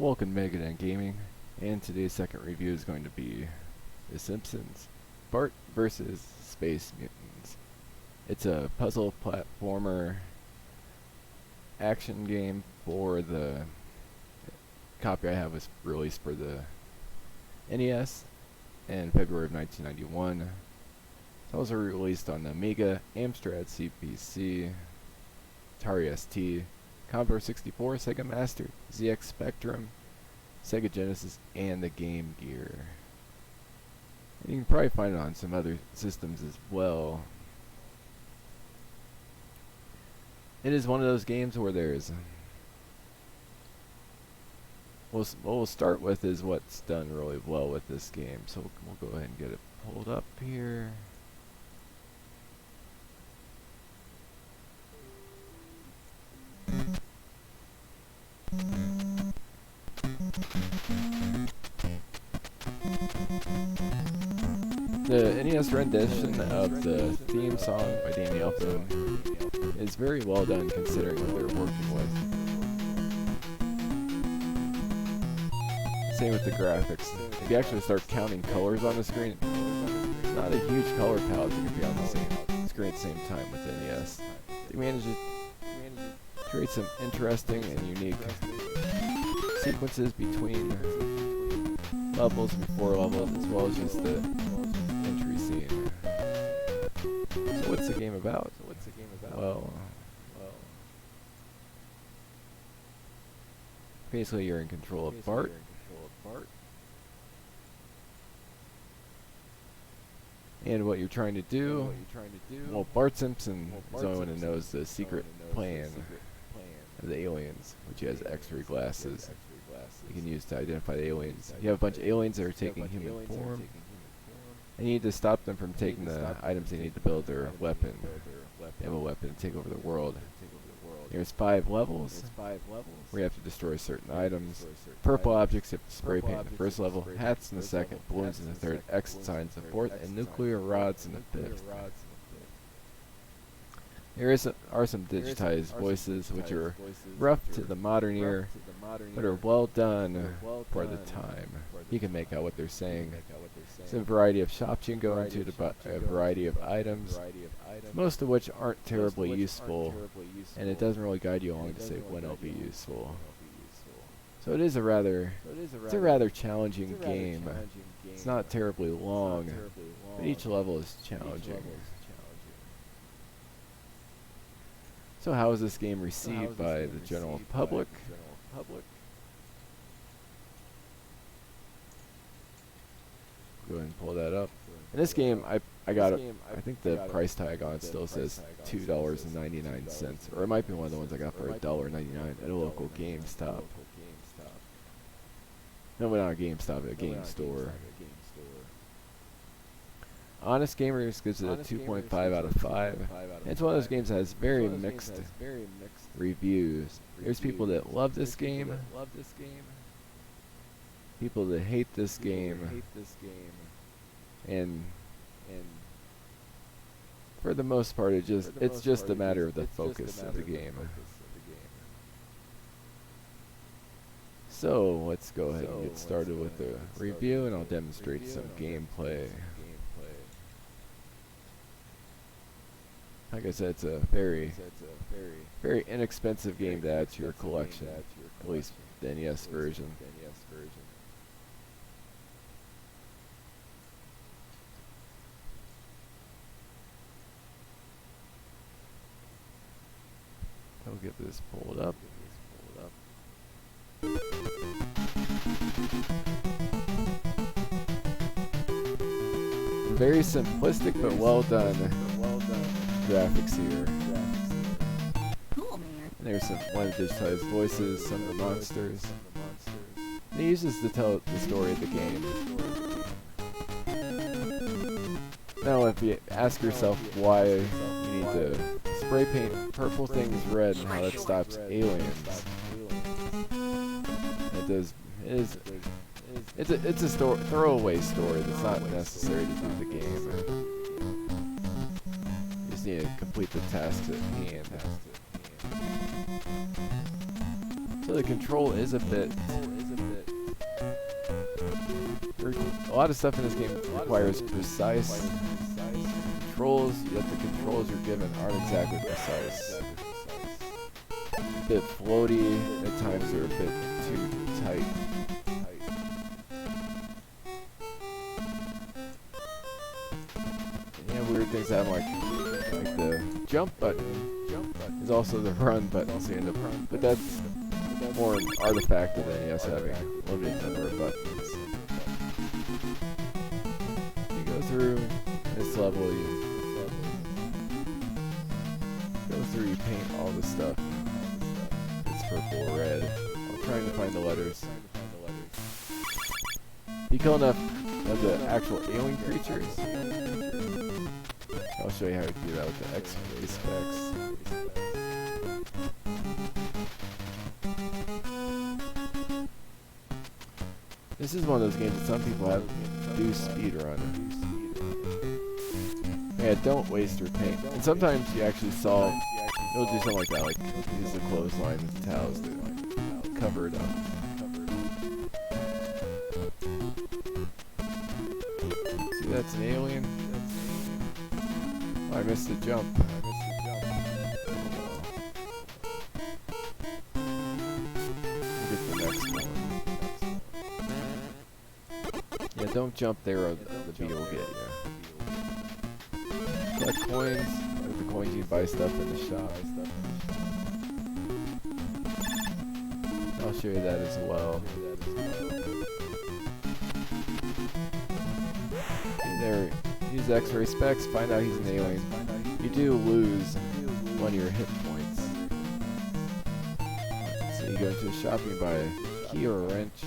Welcome to Megadon Gaming, and today's second review is going to be The Simpsons, Bart versus Space Mutants. It's a puzzle platformer action game for the copy I have was released for the NES in February of 1991. It's also released on the Amiga, Amstrad CPC, Atari ST, Commodore 64, Sega Master, ZX Spectrum, Sega Genesis, and the Game Gear. And you can probably find it on some other systems as well. It is one of those games where there's... what we'll start with is what's done really well with this game. So we'll go ahead and get it pulled up here. The NES rendition of the theme song by Danny Elfman is very well done considering what they're working with. Same with the graphics. If you actually start counting colors on the screen, it's not a huge color palette that can be on the same screen at the same time with the NES. They managed to create some interesting and unique sequences between levels before levels, as well as just the entry scene. So what's the game about? Well, basically you're in control of Bart. And what you're trying to do, well, Bart Simpson is the only one who knows the secret plan of the aliens, which he has X-ray glasses you can use to identify the aliens. You have a bunch of aliens that are taking human form, and you need to stop them from taking the items they need to build their weapon. They have a weapon to take over the world. There's 5 levels where you have to destroy certain items. Purple objects you have to spray paint in the first level, hats in the second, balloons in the third, exit signs in the fourth, and nuclear rods in the fifth. There are some digitized voices which are rough to the modern ear, but are well done for the time. You can make out what they're saying. There's a variety of shops you can go into to buy a variety of items, most of which aren't terribly useful, and it doesn't really guide you along to say when it'll be useful. So it is a rather challenging game. It's not terribly long, but each level is challenging. So how is this game received by the general public? Go ahead and pull that up. In this game, I got it. I think the price tag on it still says $2.99, or it might be one of the ones I got for $1.99 at a local GameStop. No, not a GameStop, a game store. Honest Gamers gives it a 2.5 out of 5. And it's one of those games that has very mixed reviews. There's people that love this game, people that hate this game, and for the most part, it's just a matter of the focus of the game. So let's go ahead and get started with the review, and I'll demonstrate some gameplay. Like I said, it's a very inexpensive game to add to your collection, at least the NES version. I'll get this pulled up. Very simplistic but well done graphics here. And there's one of the digitized voices, some of the monsters. And he uses to tell the story of the game. Now, if you ask yourself why you need to spray paint purple things red and how that stops aliens, it's a throwaway story that's not necessary to do the game. You just need to complete the tasks at hand. So the control is a bit a lot of stuff in this game requires precise controls, yet the controls you're given aren't exactly precise. A bit floaty, at times they're a bit too tight. And weird things happen, like the jump button is also the run button, so you end up run. But that's more an artifact of the NES having a limited number of buttons. You go through this level, you paint all the stuff. It's purple or red. I'm trying to find the letters. If you kill enough of the actual alien creatures, I'll show you how to do that with the X-ray specs. This is one of those games that some people do speedrun. Yeah, don't waste your paint. And sometimes you actually solve. You'll do something like that, like use the clothesline and towels to cover it up. See, that's an alien. Oh, I missed the jump. We'll get the next one. Yeah, don't jump there or the beat will get you. Collect coins. With the coins you buy stuff in the shop. I'll show you that as well. Okay, there, use X-ray specs, find out he's an alien. You do lose one of your hit points. So you go into a shop, you buy a key or a wrench.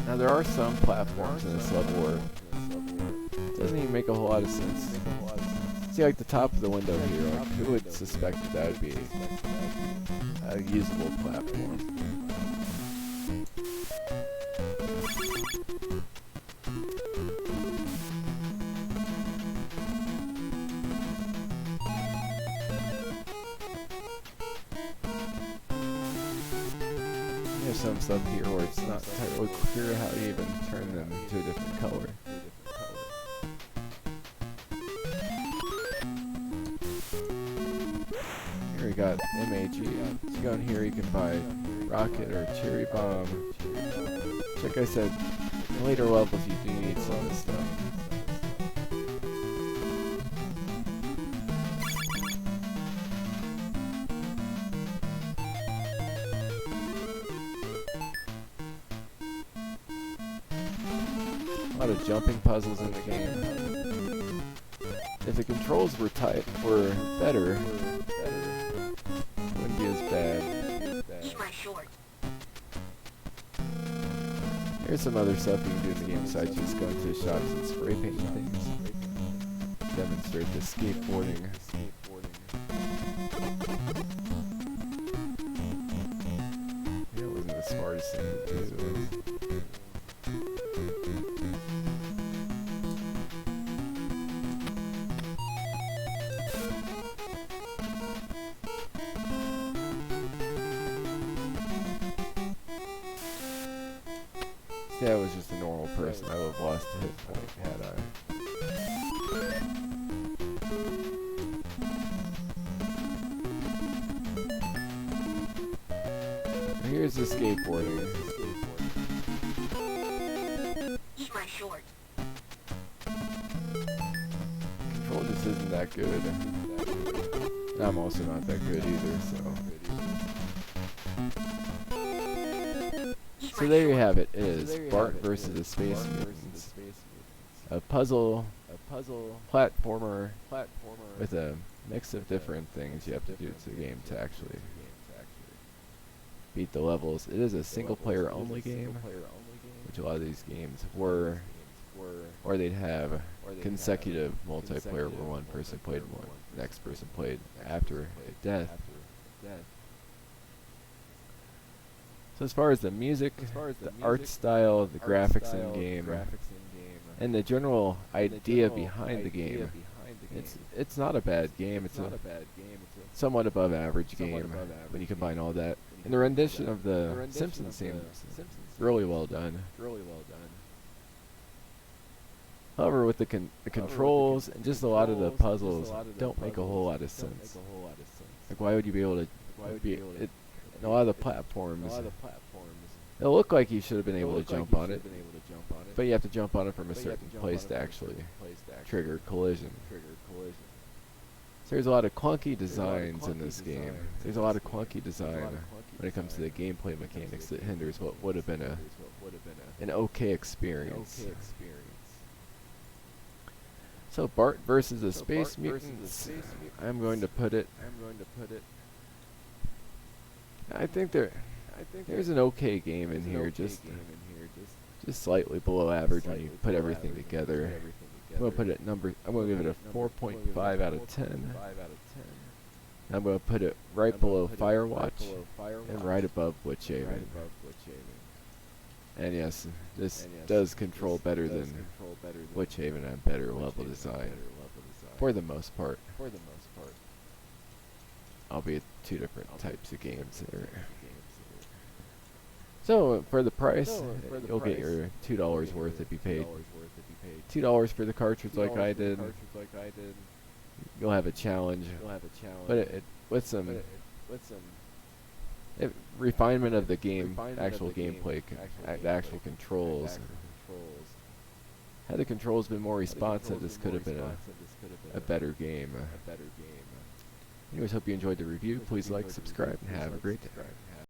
Now there are some platforms in this level where it doesn't even make a whole lot of sense. See, like the top of the window here, like who would suspect that would be a usable platform? There's some stuff here where it's not entirely clear how you even turn them into a different color. Here we got MAG. So you go in here, you can buy rocket or cherry bomb. Which, like I said, in later levels you do need some of this stuff. A lot of jumping puzzles in the game. If the controls were better, it wouldn't be as bad. Here's some other stuff you can do in the game besides just going to shops and spray painting things. Demonstrate the skateboarding. That wasn't the smartest thing to do. See, I was just a normal person. I would have lost a hit point had I. Here's the skateboarding. Eat my short. Control just isn't that good. I'm also not that good either, so. So there you have it. It is Bart versus the Space Mutants. A puzzle platformer with a mix of different things you have to do to the game to actually beat the levels. It is a single player only game, which a lot of these games were, or they'd have consecutive multiplayer where one person played one, next person played after a death. So So as far as the music, the art style, the graphics in game, and the general idea behind the game, it's not a bad game. It's a somewhat above average game when you combine all that. And the rendition of the Simpsons seems really well done. However, with the controls and just a lot of the puzzles don't make a whole lot of sense. Like, why would you be able to be it? In a lot of the platforms, it looked like you should have been able to jump on it, but you have to jump on it from a certain place to actually trigger collision. So there's a lot of clunky designs in this game. There's a lot of clunky design when it comes to the gameplay mechanics that hinders what would have been an okay experience. So Bart versus the Space Mutants. I'm going to put it. I think there's an okay game in here, just slightly below average when you put everything together. I'm going to put it I'm going to give it a 4.5 out of 10. I'm going to put it right below Firewatch and right above Witchhaven. And yes, this does control better than Witchhaven and better level design for the most part. Albeit two different types of games there. So for the price, you'll get your $2 worth if you paid $2 for the cartridge like I did. You'll have a challenge, but with some refinement of the game, actual gameplay, the actual controls. Had the controls been more responsive, this could have been a better game. Anyways, hope you enjoyed the review. Please like, subscribe, and have a great day.